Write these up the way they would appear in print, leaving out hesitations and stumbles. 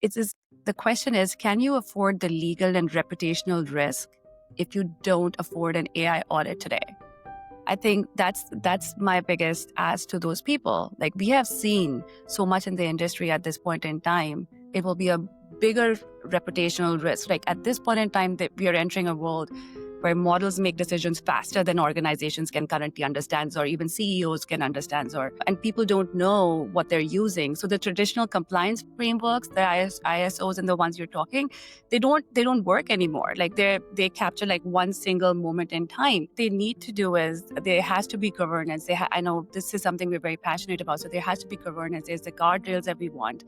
the question is, can you afford the legal and reputational risk if you don't afford an AI audit today? I think that's my biggest ask to those people. Like, we have seen so much in the industry at this point in time. It will be a bigger reputational risk. Like, at this point in time, that we are entering a world where models make decisions faster than organizations can currently understand, or even CEOs can understand, and people don't know what they're using. So the traditional compliance frameworks, the ISOs and the ones you're talking, they don't work anymore. Like, they capture like one single moment in time. They need to do is there has to be governance. I know this is something we're very passionate about. So there has to be governance. There's the guardrails that we want.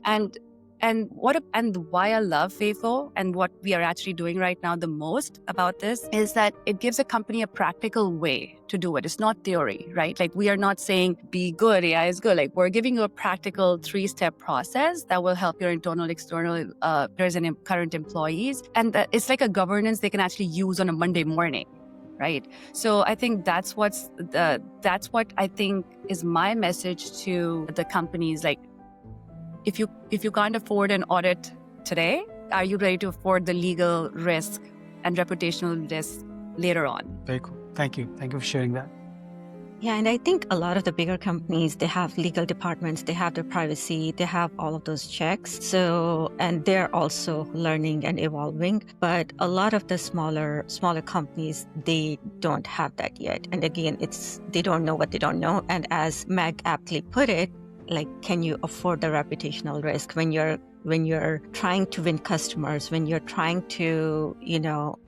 And why I love FAFO and what we are actually doing right now the most about this is that it gives a company a practical way to do it. It's not theory, right? Like, we are not saying be good, AI is good. Like, we're giving you a practical 3-step process that will help your internal, external peers and current employees. And it's like a governance they can actually use on a Monday morning. Right. So I think that's what I think is my message to the companies. Like, if you can't afford an audit today, are you ready to afford the legal risk and reputational risk later on? Very cool. Thank you. Thank you for sharing that. Yeah, and I think a lot of the bigger companies, they have legal departments, they have their privacy, they have all of those checks. So, and they're also learning and evolving. But a lot of the smaller companies, they don't have that yet. And again, they don't know what they don't know. And as Meg aptly put it, like, can you afford the reputational risk when you're trying to win customers, when you're trying to,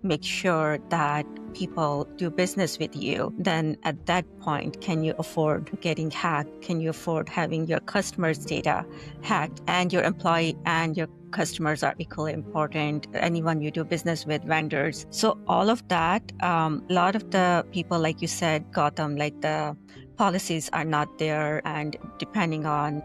make sure that people do business with you? Then at that point, can you afford getting hacked? Can you afford having your customers' data hacked? And your employee and your customers are equally important. Anyone you do business with, vendors. So all of that, a lot of the people, like you said, Gautam, like the policies are not there, and depending on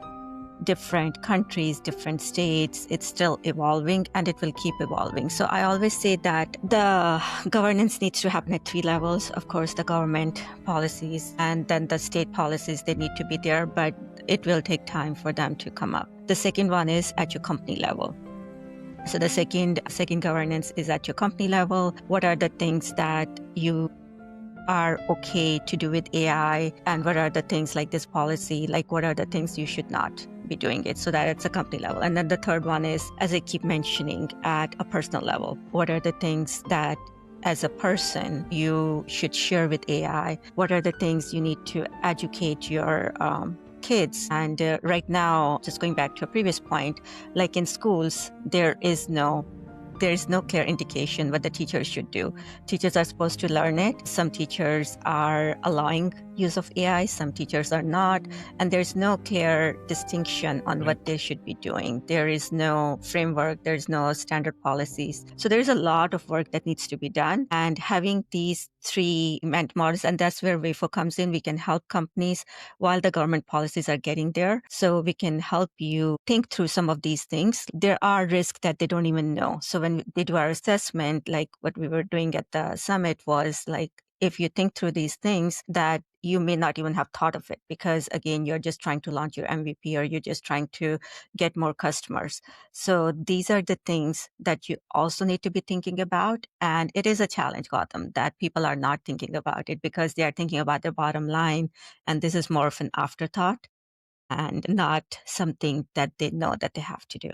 different countries, different states, it's still evolving and it will keep evolving. So I always say that the governance needs to happen at 3 levels. Of course, the government policies and then the state policies, they need to be there, but it will take time for them to come up. The second one is at your company level. So the second governance is at your company level. What are the things that you are okay to do with AI, and what are the things like this policy, like what are the things you should not be doing it, so that it's a company level. And then the third one is, as I keep mentioning, at a personal level. What are the things that as a person you should share with AI? What are the things you need to educate your kids? And right now, just going back to a previous point, like in schools, there is no clear indication what the teachers should do. Teachers are supposed to learn it. Some teachers are allowing use of AI, some teachers are not, and there's no clear distinction on what they should be doing. There is no framework, there's no standard policies. So there's a lot of work that needs to be done, and having these 3 models, and that's where WAFO comes in. We can help companies while the government policies are getting there. So we can help you think through some of these things. There are risks that they don't even know. So when they do our assessment, like what we were doing at the summit was like, if you think through these things, that you may not even have thought of it, because again, you're just trying to launch your MVP, or you're just trying to get more customers. So these are the things that you also need to be thinking about. And it is a challenge, Gautam, that people are not thinking about it because they are thinking about their bottom line. And this is more of an afterthought and not something that they know that they have to do.